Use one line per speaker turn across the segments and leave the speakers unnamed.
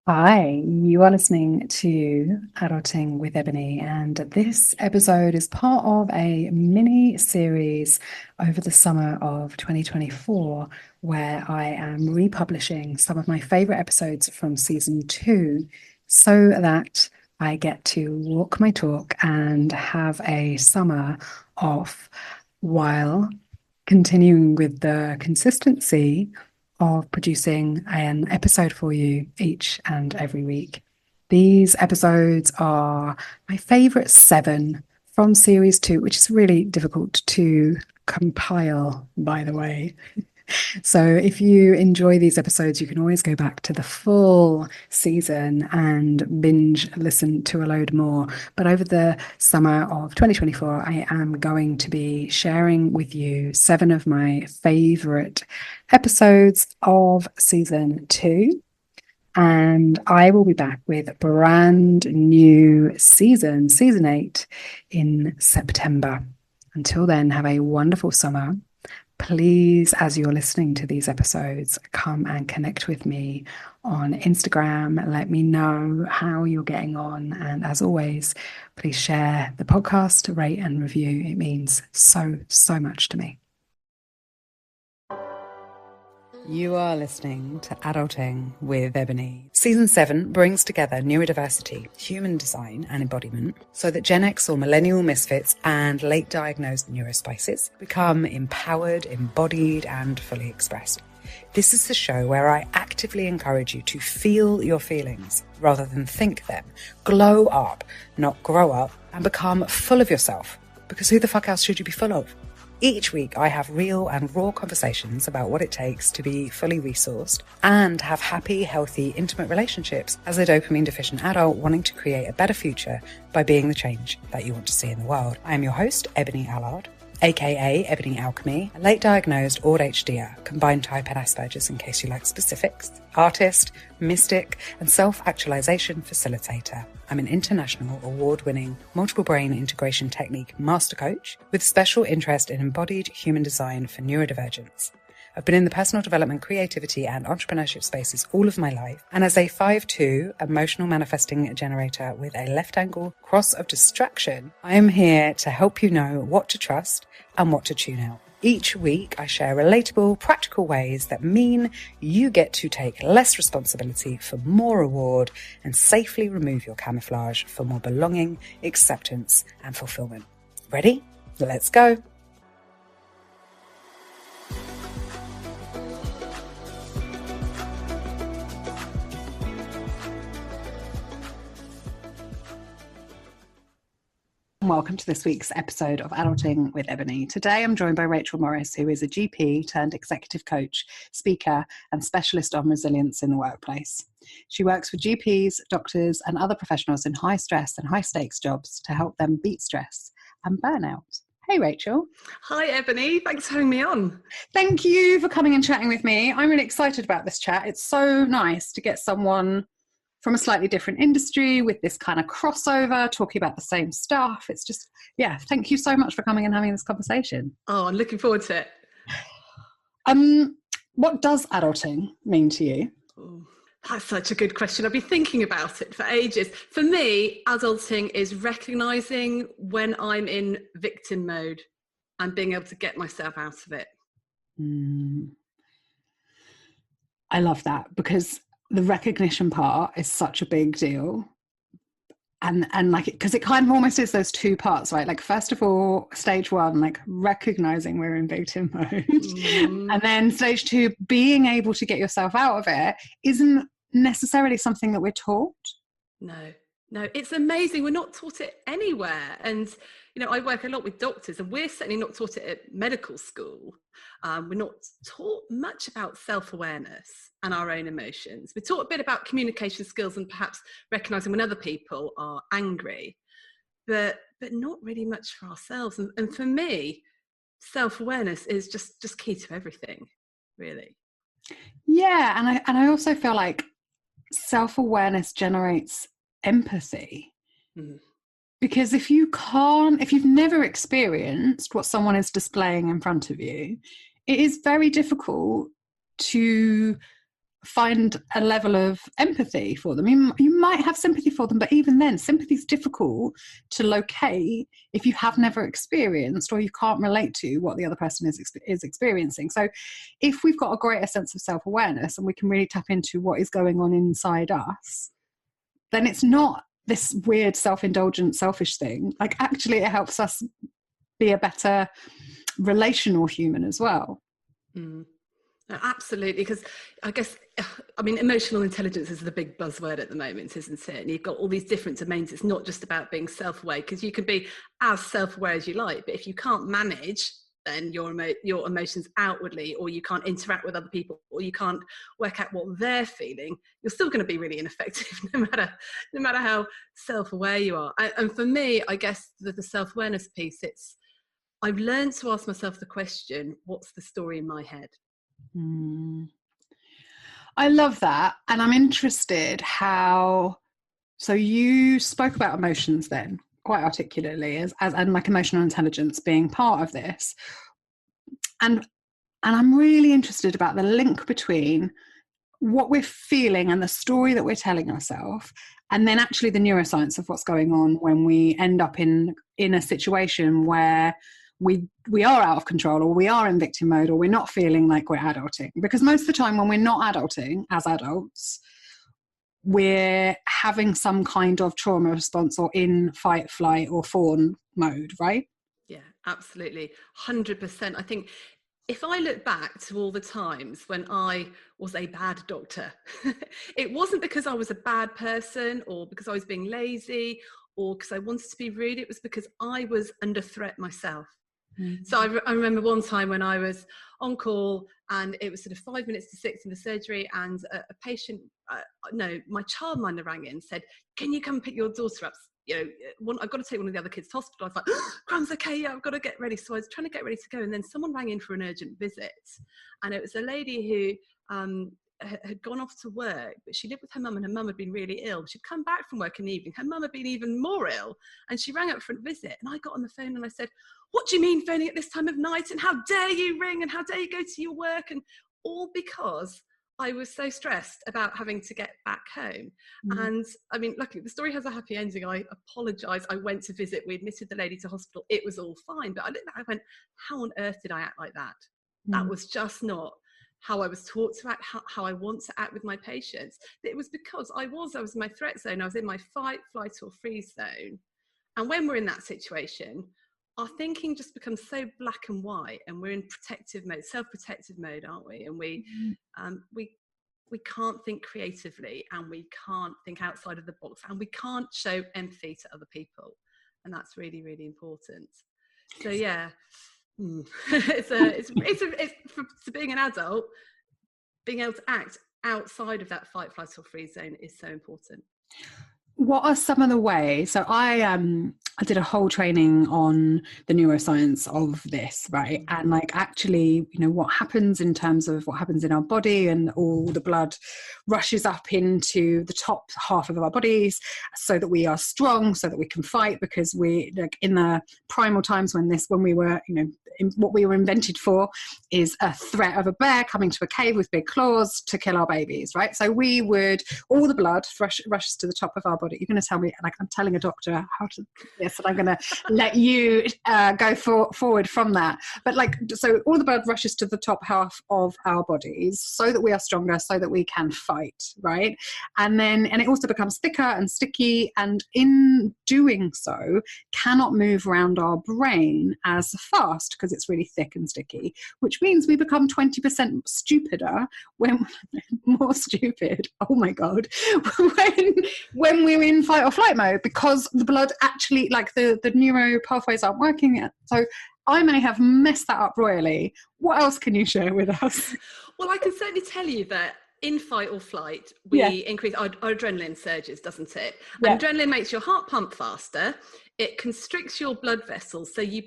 Hi, you are listening to Adulting with Ebony, and this episode is part of a mini series over the summer of 2024 where I am republishing some of my favorite episodes from season two so that I get to walk my talk and have a summer off while continuing with the consistency of producing an episode for you each and every week. These episodes are my favorite seven from series two, which is really difficult to compile, by the way. So if you enjoy these episodes, you can always go back to the full season and binge listen to a load more. But over the summer of 2024, I am going to be sharing with you seven of my favorite episodes of season two. And I will be back with a brand new season eight, in September. Until then, have a wonderful summer. Please, as you're listening to these episodes, come and connect with me on Instagram. Let me know how you're getting on. And as always, please share the podcast, rate and review. It means so, so much to me. You are listening to Adulting with Ebony. Season 7 brings together neurodiversity, human design and embodiment so that Gen X or millennial misfits and late diagnosed neurospices become empowered, embodied and fully expressed. This is the show where I actively encourage you to feel your feelings rather than think them. Glow up, not grow up, and become full of yourself. Because who the fuck else should you be full of? Each week, I have real and raw conversations about what it takes to be fully resourced and have happy, healthy, intimate relationships as a dopamine-deficient adult wanting to create a better future by being the change that you want to see in the world. I am your host, Ebony Allard, aka Ebony Alchemy, a late diagnosed ADHDer, combined type and Asperger's in case you like specifics, artist, mystic, and self-actualization facilitator. I'm an international award-winning multiple brain integration technique master coach with special interest in embodied human design for neurodivergence. I've been in the personal development, creativity, and entrepreneurship spaces all of my life. And as a 5'2" emotional manifesting generator with a left angle cross of distraction, I am here to help you know what to trust and what to tune out. Each week, I share relatable, practical ways that mean you get to take less responsibility for more reward and safely remove your camouflage for more belonging, acceptance, and fulfillment. Ready? Let's go. Welcome to this week's episode of Adulting with Ebony. Today I'm joined by Rachel Morris, who is a GP turned executive coach, speaker, and specialist on resilience in the workplace. She works with GPs, doctors, and other professionals in high stress and high stakes jobs to help them beat stress and burnout. Hey, Rachel.
Hi, Ebony. Thanks for having me on.
Thank you for coming and chatting with me. I'm really excited about this chat. It's so nice to get someone from a slightly different industry with this kind of crossover, talking about the same stuff. It's just, thank you so much for coming and having this conversation.
Oh, I'm looking forward to it.
What does adulting mean to you?
Oh, that's such a good question. I've been thinking about it for ages. For me, adulting is recognizing when I'm in victim mode and being able to get myself out of it.
I love that, because the recognition part is such a big deal. And like, because it kind of almost is those two parts, right? Like, first of all, stage one, like recognizing we're in victim mode. And then stage two, being able to get yourself out of it isn't necessarily something that we're taught.
No, it's amazing. We're not taught it anywhere. And, I work a lot with doctors, and we're certainly not taught it at medical school. We're not taught much about self-awareness and our own emotions. We're taught a bit about communication skills and perhaps recognizing when other people are angry, but not really much for ourselves. And for me, self-awareness is just key to everything, really.
Yeah, and I also feel like self-awareness generates empathy. Because if you've never experienced what someone is displaying in front of you, it is very difficult to find a level of empathy for them. You might have sympathy for them, but even then, sympathy is difficult to locate if you have never experienced or you can't relate to what the other person is experiencing. So if we've got a greater sense of self-awareness and we can really tap into what is going on inside us, then it's not this weird self-indulgent selfish thing. Like, actually it helps us be a better relational human as well.
No, absolutely, because I guess, I mean, emotional intelligence is the big buzzword at the moment, isn't it? And you've got all these different domains. It's not just about being self-aware, because you can be as self-aware as you like, but if you can't manage then your emotions outwardly, or you can't interact with other people, or you can't work out what they're feeling, you're still going to be really ineffective no matter how self-aware you are. And for me, I guess the self-awareness piece, I've learned to ask myself the question, what's the story in my head?
I love that. And I'm interested so you spoke about emotions then quite articulately and like emotional intelligence being part of this. And I'm really interested about the link between what we're feeling and the story that we're telling ourselves, and then actually the neuroscience of what's going on when we end up in a situation where we are out of control, or we are in victim mode, or we're not feeling like we're adulting. Because most of the time when we're not adulting as adults, we're having some kind of trauma response, or in fight, flight, or fawn mode, right?
Yeah, absolutely. 100%. I think if I look back to all the times when I was a bad doctor, it wasn't because I was a bad person, or because I was being lazy, or because I wanted to be rude. It was because I was under threat myself. So I remember one time when I was on call, and it was sort of 5 minutes to 6 in the surgery, and a patient, my childminder rang in and said, "Can you come and pick your daughter up? I've got to take one of the other kids to hospital." I was like, "Crumbs, okay, yeah, I've got to get ready." So I was trying to get ready to go, and then someone rang in for an urgent visit, and it was a lady who had gone off to work, but she lived with her mum, and her mum had been really ill. She'd come back from work in the evening, her mum had been even more ill, and she rang up for a visit. And I got on the phone and I said, "What do you mean phoning at this time of night, and how dare you ring, and how dare you go to your work?" And all because I was so stressed about having to get back home. And I mean, luckily the story has a happy ending. I apologise. I went to visit, we admitted the lady to hospital, it was all fine. But I looked back, I went, how on earth did I act like that? That was just not how I was taught to act, how I want to act with my patients. It was because I was in my threat zone. I was in my fight, flight, or freeze zone. And when we're in that situation, our thinking just becomes so black and white, and we're in protective mode, self-protective mode, aren't we? And we can't think creatively, and we can't think outside of the box, and we can't show empathy to other people. And that's really, really important. So yeah, it's for being an adult, being able to act outside of that fight, flight, or freeze zone is so important.
What are some of the ways? So I did a whole training on the neuroscience of this, right? And like, actually, what happens in terms of what happens in our body, and all the blood rushes up into the top half of our bodies so that we are strong, so that we can fight, because we, like, in the primal times when we were, what we were invented for is a threat of a bear coming to a cave with big claws to kill our babies, right? So all the blood rushes to the top of our body. You're going to tell me, like, I'm telling a doctor how to, yes, and I'm going to let you go forward from that. But so all the blood rushes to the top half of our bodies so that we are stronger, so that we can fight, right? And it also becomes thicker and sticky, and in doing so cannot move around our brain as fast because it's really thick and sticky, which means we become 20% stupider more stupid, oh my God, when we're in fight or flight mode, because the blood actually, like, the neuro pathways aren't working yet. So I may have messed that up royally. What else can you share with us?
Well, I can certainly tell you that in fight or flight, we increase our adrenaline surges, doesn't it? Yeah. And adrenaline makes your heart pump faster. It constricts your blood vessels. So you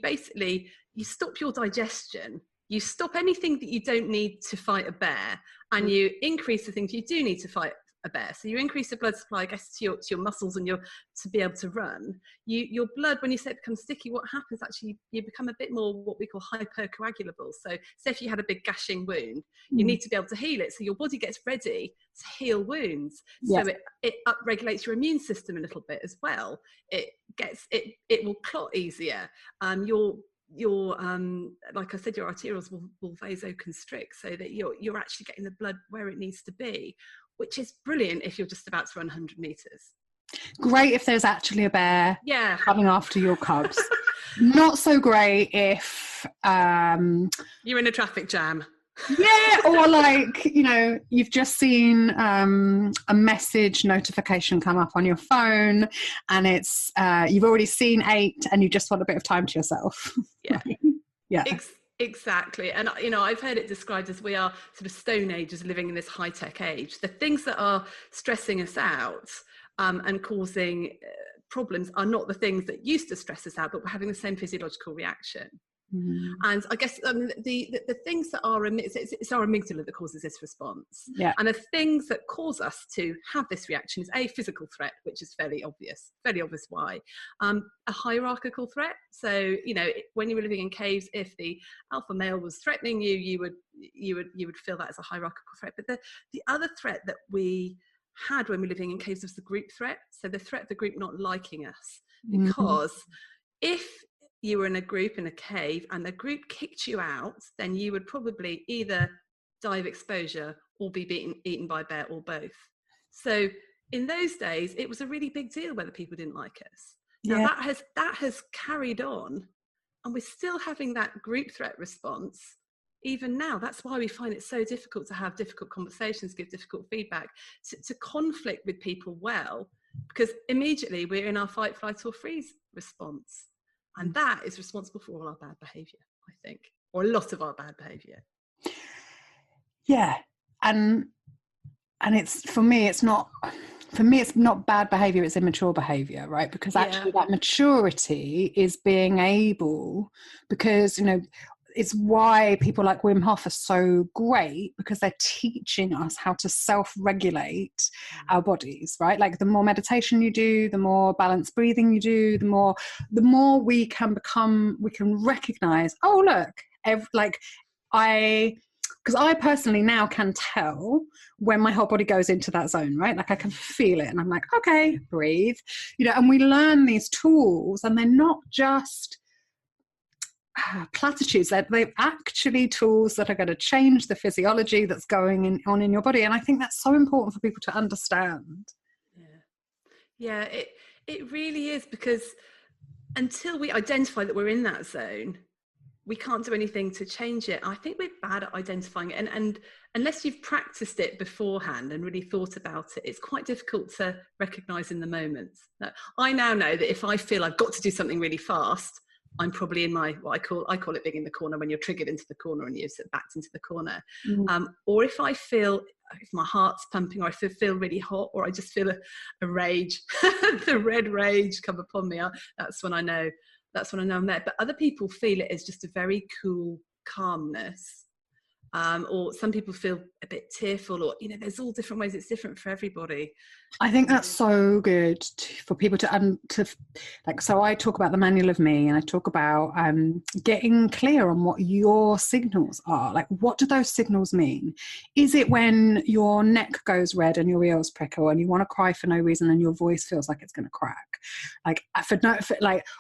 stop your digestion. You stop anything that you don't need to fight a bear, and you increase the things you do need to fight a bear. So you increase the blood supply, I guess, to your muscles and to be able to run. Your blood, when you say it becomes sticky, what happens actually, you become a bit more what we call hypercoagulable. So say if you had a big gashing wound, you need to be able to heal it. So your body gets ready to heal wounds.
Yes.
So it upregulates your immune system a little bit as well. It will clot easier. Your like I said, your arterioles will vasoconstrict, so that you're actually getting the blood where it needs to be, which is brilliant if you're just about to run 100 meters.
Great if there's actually a bear coming after your cubs. Not so great if
you're in a traffic jam.
Yeah, or like, you know, you've just seen a message notification come up on your phone, and it's you've already seen 8 and you just want a bit of time to yourself.
Yeah.
Yeah.
Exactly. And, you know, I've heard it described as we are sort of stone agers living in this high-tech age. The things that are stressing us out and causing problems are not the things that used to stress us out, but we're having the same physiological reaction. Mm. And I guess the things that are, it's our amygdala that causes this response.
Yeah.
And the things that cause us to have this reaction is a physical threat, which is fairly obvious why. A hierarchical threat. So, you know, when you were living in caves, if the alpha male was threatening you, you would feel that as a hierarchical threat. But the other threat that we had when we were living in caves was the group threat. So the threat of the group not liking us, because if you were in a group in a cave and the group kicked you out, then you would probably either die of exposure or be eaten by a bear, or both. So in those days, it was a really big deal whether people didn't like us. Now that has carried on, and we're still having that group threat response even now. That's why we find it so difficult to have difficult conversations, give difficult feedback, to conflict with people well, because immediately we're in our fight, flight or freeze response. And that is responsible for all our bad behaviour, I think, or a lot of our bad behaviour.
Yeah. And it's, for me, it's not bad behaviour, it's immature behaviour, right? Because actually that maturity is being able, because, you know, it's why people like Wim Hof are so great, because they're teaching us how to self-regulate our bodies, right? Like the more meditation you do, the more balanced breathing you do, the more we can recognize, oh, look, because I personally now can tell when my whole body goes into that zone, right? Like I can feel it and I'm like, okay, breathe, you know, and we learn these tools, and they're not just platitudes. They're actually tools that are going to change the physiology that's going on in your body. And I think that's so important for people to understand.
Yeah, it really is, because until we identify that we're in that zone, we can't do anything to change it. I think we're bad at identifying it, and unless you've practiced it beforehand and really thought about it, it's quite difficult to recognize in the moment. Now, I now know that if I feel I've got to do something really fast, I'm probably in my, what I call it being in the corner, when you're triggered into the corner and you're backed into the corner. Or if I feel, if my heart's pumping, or I feel really hot, or I just feel a rage, the red rage come upon me, that's when I know I'm there. But other people feel it as just a very cool calmness. Or some people feel a bit tearful, or, you know, there's all different ways. It's different for everybody.
I think that's so good for people to like, so I talk about the manual of me, and I talk about getting clear on what your signals are. Like, what do those signals mean? Is it when your neck goes red and your ears prickle and you want to cry for no reason and your voice feels like it's going to crack? Like,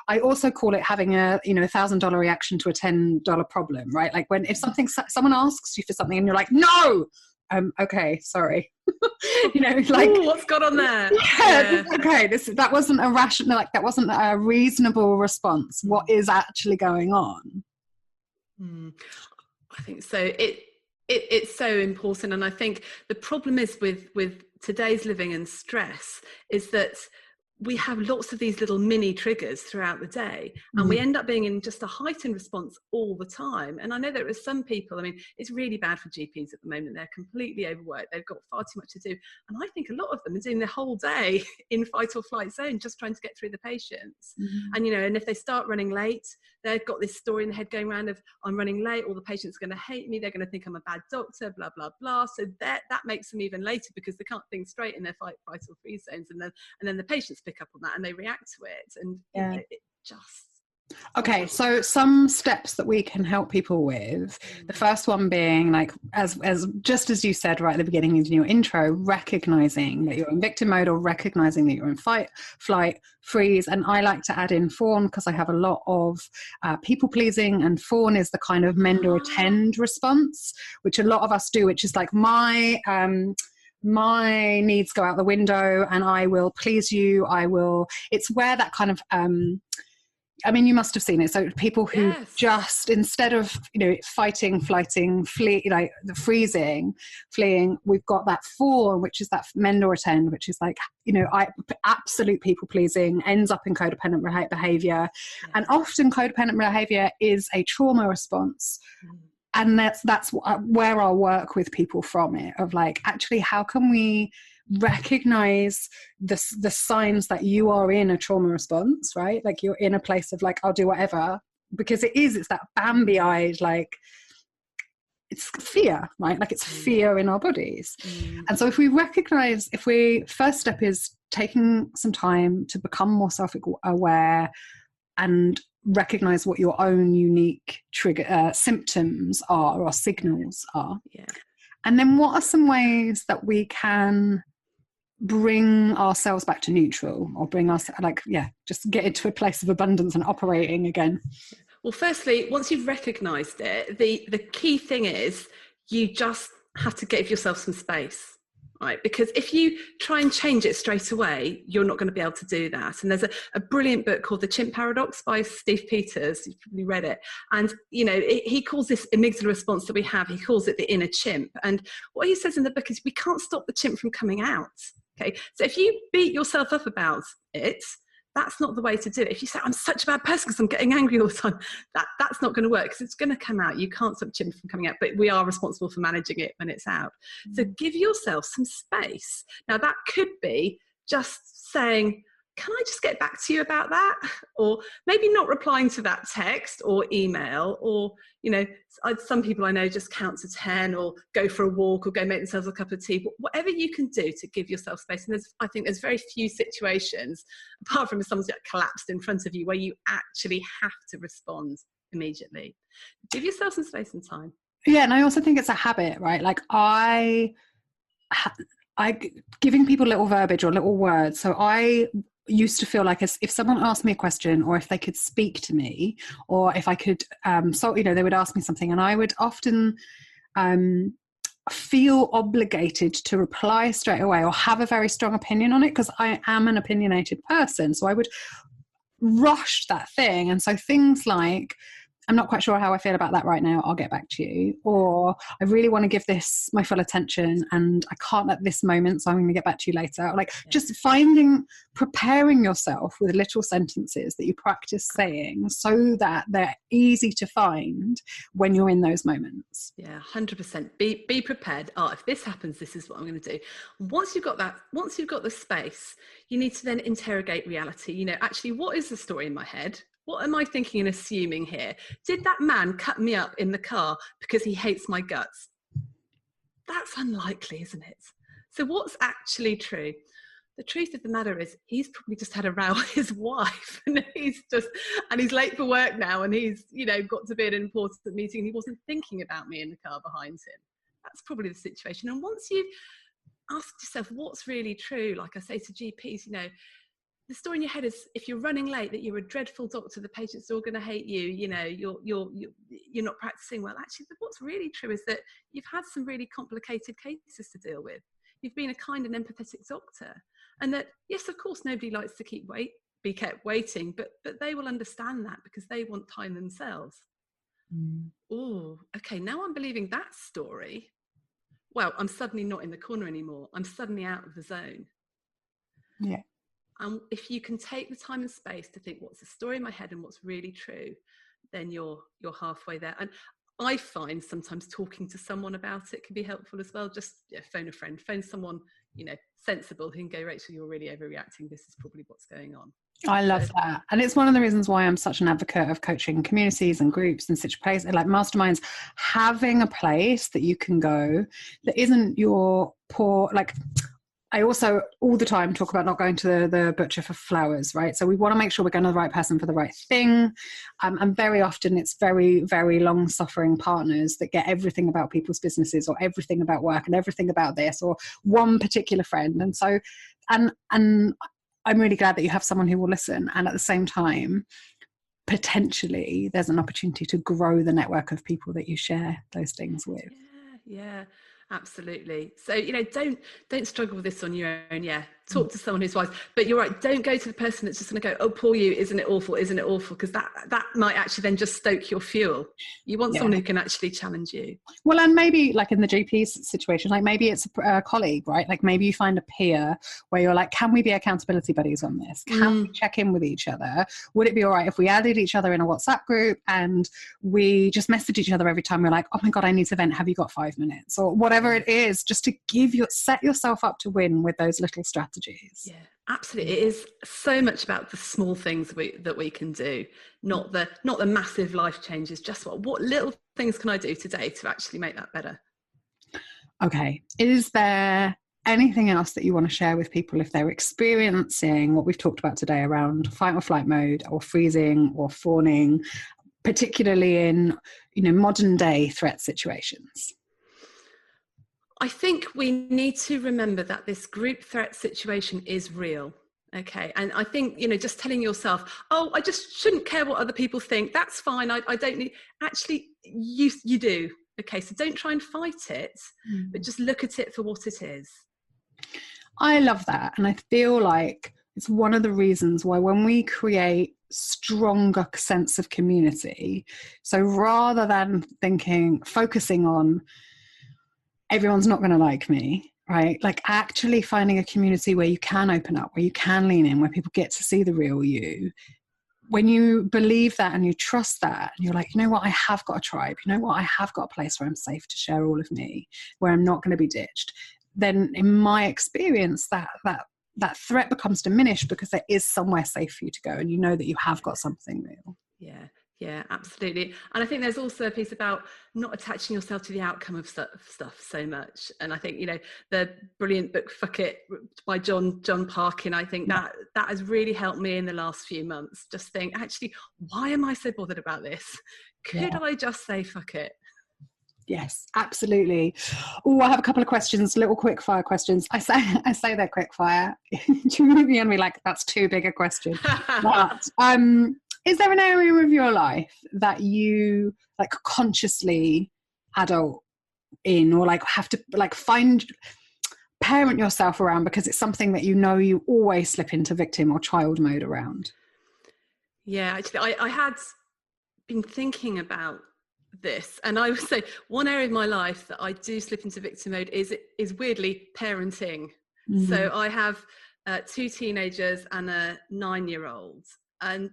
I also call it having a, you know, $1,000 reaction to a $10 problem, right? Like if someone asks you for something and you're like, no, okay, sorry. You know, like,
ooh, what's gone on there?
Okay, that wasn't a rational, like, that wasn't a reasonable response. What is actually going on?
I think so. It's so important, and I think the problem is with today's living and stress is that we have lots of these little mini triggers throughout the day, and we end up being in just a heightened response all the time. And I know there are some people, I mean, it's really bad for GPs at the moment. They're completely overworked. They've got far too much to do. And I think a lot of them are doing their whole day in fight or flight zone, just trying to get through the patients. And, you know, and if they start running late, they've got this story in the head going around of, I'm running late, all the patients are going to hate me, they're going to think I'm a bad doctor, blah, blah, blah. So that makes them even later, because they can't think straight in their fight or freeze zones. And then the patients pick up on that and they react to it. And you know, it just...
Okay, so some steps that we can help people with. The first one being, like, as just as you said right at the beginning in your intro, recognizing that you're in victim mode, or recognizing that you're in fight, flight, freeze. And I like to add in fawn, because I have a lot of people pleasing, and fawn is the kind of mend or attend response, which a lot of us do, which is like, my needs go out the window and I will please you. It's where that kind of I mean, you must have seen it. So people who just, instead of, you know, fighting, flighting, like the freezing, fleeing, we've got that fawn, which is that mend or attend, which is like, you know, absolute people pleasing ends up in codependent behavior. And often codependent behavior is a trauma response. And that's where I'll work with people from it, of like, actually, how can we recognize the signs that you are in a trauma response, right? Like, you're in a place of like, I'll do whatever, because it's that Bambi-eyed, like, it's fear, right? Like, it's fear in our bodies. And so if first step is taking some time to become more self-aware and recognize what your own unique trigger symptoms are, or signals are. And then what are some ways that we can bring ourselves back to neutral, or bring us, like, just get into a place of abundance and operating again?
Well, firstly, once you've recognized it, the key thing is you just have to give yourself some space, right? Because if you try and change it straight away, you're not going to be able to do that. And there's a brilliant book called The Chimp Paradox by Steve Peters. You've probably read it. And, you know, he calls this amygdala response that we have, he calls it the inner chimp. And what he says in the book is, we can't stop the chimp from coming out. Okay, so if you beat yourself up about it, that's not the way to do it. If you say, I'm such a bad person because I'm getting angry all the time, that's not going to work, because it's going to come out. You can't stop chimp from coming out, but we are responsible for managing it when it's out. So give yourself some space. Now, that could be just saying, can I just get back to you about that? Or maybe not replying to that text or email, or, you know, some people I know just count to 10, or go for a walk, or go make themselves a cup of tea, but whatever you can do to give yourself space. And I think there's very few situations, apart from if someone's collapsed in front of you, where you actually have to respond immediately. Give yourself some space and time.
Yeah, and I also think it's a habit, right? Like, I giving people little verbiage or little words. So I used to feel like, if someone asked me a question, or if they could speak to me, or if I could, you know, they would ask me something, and I would often feel obligated to reply straight away, or have a very strong opinion on it, because I am an opinionated person. So I would rush that thing. And so things like, I'm not quite sure how I feel about that right now, I'll get back to you. Or, I really want to give this my full attention and I can't at this moment, so I'm going to get back to you later. Or like, just preparing yourself with little sentences that you practice saying, so that they're easy to find when you're in those moments.
Yeah, 100%. Be prepared. If this happens, this is what I'm going to do. Once you've got the space, you need to then interrogate reality. You know, actually, what is the story in my head? What am I thinking and assuming here? Did that man cut me up in the car because he hates my guts? That's unlikely, isn't it? So what's actually true? The truth of the matter is, he's probably just had a row with his wife, and he's late for work now, and he's, you know, got to be at an important meeting, and he wasn't thinking about me in the car behind him. That's probably the situation. And once you've asked yourself what's really true, like I say to GPs, you know, the story in your head is, if you're running late, that you're a dreadful doctor, the patients are all going to hate you, you know, you're not practicing well. Actually, what's really true is that you've had some really complicated cases to deal with. You've been a kind and empathetic doctor. And that, yes, of course, nobody likes to be kept waiting, but they will understand that, because they want time themselves. Oh, okay, now I'm believing that story. Well, I'm suddenly not in the corner anymore. I'm suddenly out of the zone.
Yeah.
And if you can take the time and space to think what's the story in my head and what's really true, then you're halfway there. And I find sometimes talking to someone about it can be helpful as well. Just phone a friend, phone someone, sensible, who can go, Rachel, you're really overreacting. This is probably what's going on.
I love that. And it's one of the reasons why I'm such an advocate of coaching communities and groups and such places like masterminds, having a place that you can go that isn't your poor, like, I also all the time talk about not going to the butcher for flowers, right? So we want to make sure we're going to the right person for the right thing. And very often it's very, very long-suffering partners that get everything about people's businesses or everything about work and everything about this or one particular friend. And so, and I'm really glad that you have someone who will listen. And at the same time, potentially there's an opportunity to grow the network of people that you share those things with.
Yeah. Absolutely. So, don't struggle with this on your own. Yeah. Talk to someone who's wise, but you're right. Don't go to the person that's just going to go, oh, poor you. Isn't it awful? Isn't it awful? Because that might actually then just stoke your fuel. You want someone who can actually challenge you.
Well, and maybe like in the GP situation, like maybe it's a colleague, right? Like maybe you find a peer where you're like, can we be accountability buddies on this? Can we check in with each other? Would it be all right if we added each other in a WhatsApp group and we just message each other every time we're like, oh my God, I need to vent. Have you got 5 minutes? Or whatever it is, just to set yourself up to win with those little strategies.
Yeah, absolutely. It is so much about the small things that we can do, not the massive life changes. Just what little things can I do today to actually make that better? Okay.
Is there anything else that you want to share with people if they're experiencing what we've talked about today around fight or flight mode or freezing or fawning, particularly in modern day threat situations?
I think we need to remember that this group threat situation is real. Okay. And I think, just telling yourself, oh, I just shouldn't care what other people think. That's fine. I don't need, actually, you do. Okay. So don't try and fight it, but just look at it for what it is.
I love that. And I feel like it's one of the reasons why when we create stronger sense of community, so rather than focusing on everyone's not going to like me, right? Like actually finding a community where you can open up, where you can lean in, where people get to see the real you. When you believe that and you trust that, and you're like, you know what, I have got a tribe. You know what, I have got a place where I'm safe to share all of me, where I'm not going to be ditched. Then in my experience, that threat becomes diminished because there is somewhere safe for you to go and you know that you have got something real.
Yeah, absolutely. And I think there's also a piece about not attaching yourself to the outcome of stuff so much. And I think, the brilliant book, Fuck It, by John Parkin, I think that has really helped me in the last few months. Just think, actually, why am I so bothered about this? Could I just say, fuck it?
Yes, absolutely. Oh, I have a couple of questions, little quick fire questions. I say they're quick fire. You look at me like that's too big a question. But is there an area of your life that you like consciously adult in, or like have to like parent yourself around because it's something that you always slip into victim or child mode around?
Yeah, actually, I had been thinking about this, and I would say one area of my life that I do slip into victim mode is weirdly parenting. So I have 2 teenagers and a 9-year-old, and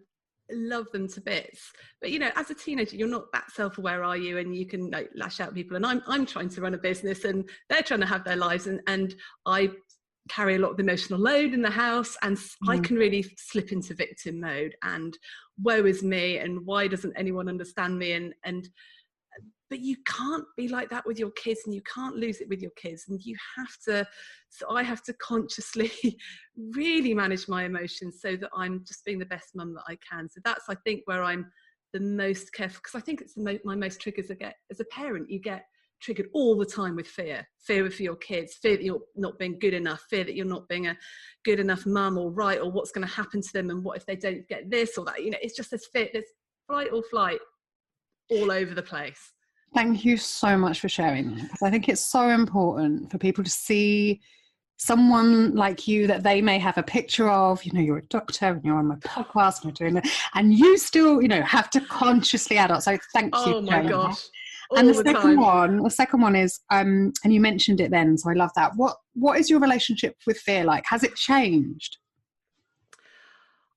love them to bits, but as a teenager you're not that self-aware, are you? And you can lash out at people, and I'm trying to run a business and they're trying to have their lives, and I carry a lot of emotional load in the house, and I can really slip into victim mode and woe is me and why doesn't anyone understand me, and but you can't be like that with your kids, and you can't lose it with your kids, and I have to consciously really manage my emotions so that I'm just being the best mum that I can. So that's, I think, where I'm the most careful, because I think it's my most triggers I get as a parent. You get triggered all the time with fear for your kids, fear that you're not being good enough, fear that you're not being a good enough mum or right, or what's going to happen to them, and what if they don't get this or that. It's just this fear, this fight or flight all over the place.
Thank you so much for sharing that, because I think it's so important for people to see someone like you that they may have a picture of. You're a doctor and you're on my podcast and you're doing that, and you still have to consciously adult. So thank you.
Oh my gosh.
And the second one is and you mentioned it then, so I love that. What is your relationship with fear like? Has it changed?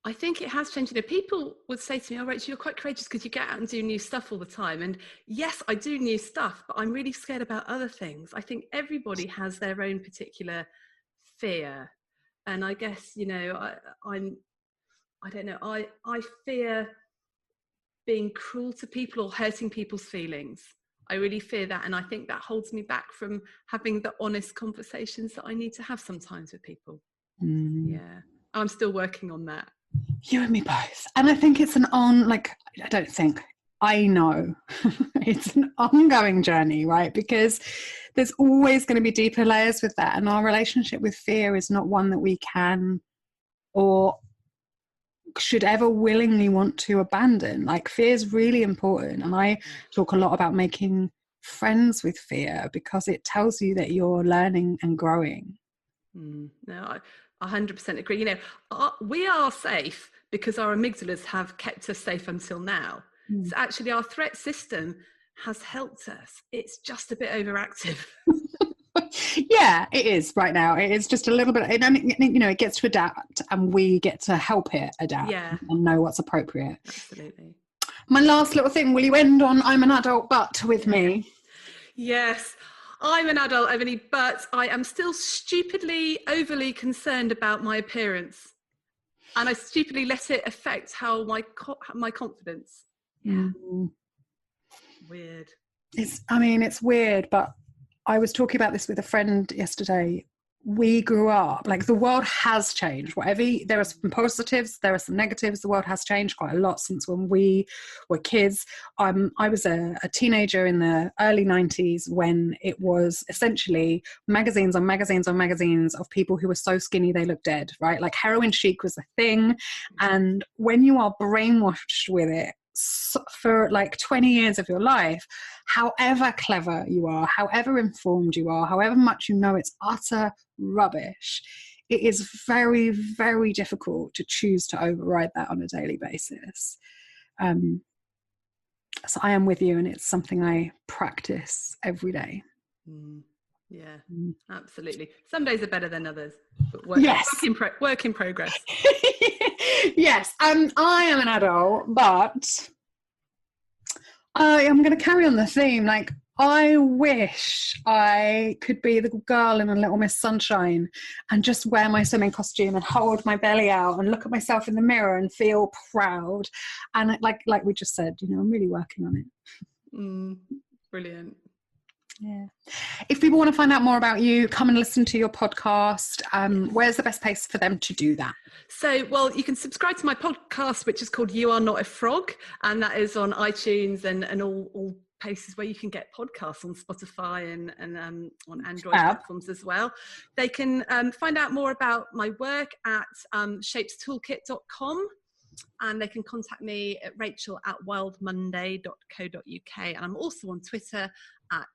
I think it has changed. People would say to me, oh, Rachel, you're quite courageous because you get out and do new stuff all the time. And yes, I do new stuff, but I'm really scared about other things. I think everybody has their own particular fear. And I guess, I don't know, I fear being cruel to people or hurting people's feelings. I really fear that. And I think that holds me back from having the honest conversations that I need to have sometimes with people. Yeah, I'm still working on that.
You and me both. And I think it's I know it's an ongoing journey, right? Because there's always going to be deeper layers with that. And our relationship with fear is not one that we can or should ever willingly want to abandon. Like, fear is really important. And I talk a lot about making friends with fear because it tells you that you're learning and growing.
No, I 100% agree. We are safe because our amygdalas have kept us safe until now. So actually our threat system has helped us. It's just a bit overactive.
Yeah, it is right now. It is just a little bit, it gets to adapt and we get to help it adapt and know what's appropriate.
Absolutely.
My last little thing, will you end on I'm an adult but with me?
Yes, I'm an adult, Ebony, but I am still stupidly, overly concerned about my appearance. And I stupidly let it affect how my confidence. Yeah. Weird.
It's weird, but I was talking about this with a friend yesterday. We grew up, like, the world has changed. There are some positives, there are some negatives. The world has changed quite a lot since when we were kids. I was a teenager in the early 90s when it was essentially magazines on magazines on magazines of people who were so skinny they looked dead, right? Like, heroin chic was a thing. And when you are brainwashed with it for like 20 years of your life, however clever you are, however informed you are, however much you know it's utter rubbish, it is very, very difficult to choose to override that on a daily basis. So I am with you, and it's something I practice every day.
Yeah, absolutely. Some days are better than others, but work in progress.
Yes, I am an adult, but I am going to carry on the theme. Like, I wish I could be the girl in a Little Miss Sunshine and just wear my swimming costume and hold my belly out and look at myself in the mirror and feel proud. And like we just said, I'm really working on it.
Brilliant.
Yeah. If people want to find out more about you, come and listen to your podcast. Where's the best place for them to do that?
So, well, you can subscribe to my podcast, which is called You Are Not a Frog, and that is on iTunes and all places where you can get podcasts, on Spotify and on Android platforms as well. They can find out more about my work at shapestoolkit.com. And they can contact me at rachel@wildmonday.co.uk. And I'm also on Twitter at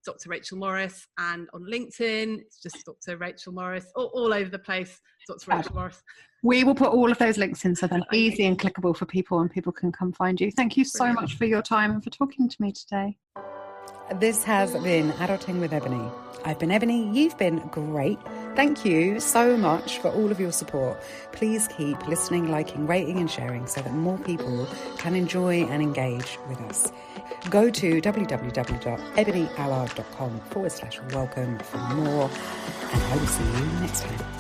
Dr. Rachel Morris, and on LinkedIn, it's just Dr. Rachel Morris, all over the place, Dr. Rachel Morris.
We will put all of those links in so they're easy and clickable for people, and people can come find you. Thank you so much for your time and for talking to me today. This has been Adulting with Ebony. I've been Ebony, you've been great. Thank you so much for all of your support. Please keep listening, liking, rating and sharing so that more people can enjoy and engage with us. Go to www.ebonyhour.com/welcome for more, and I will see you next time.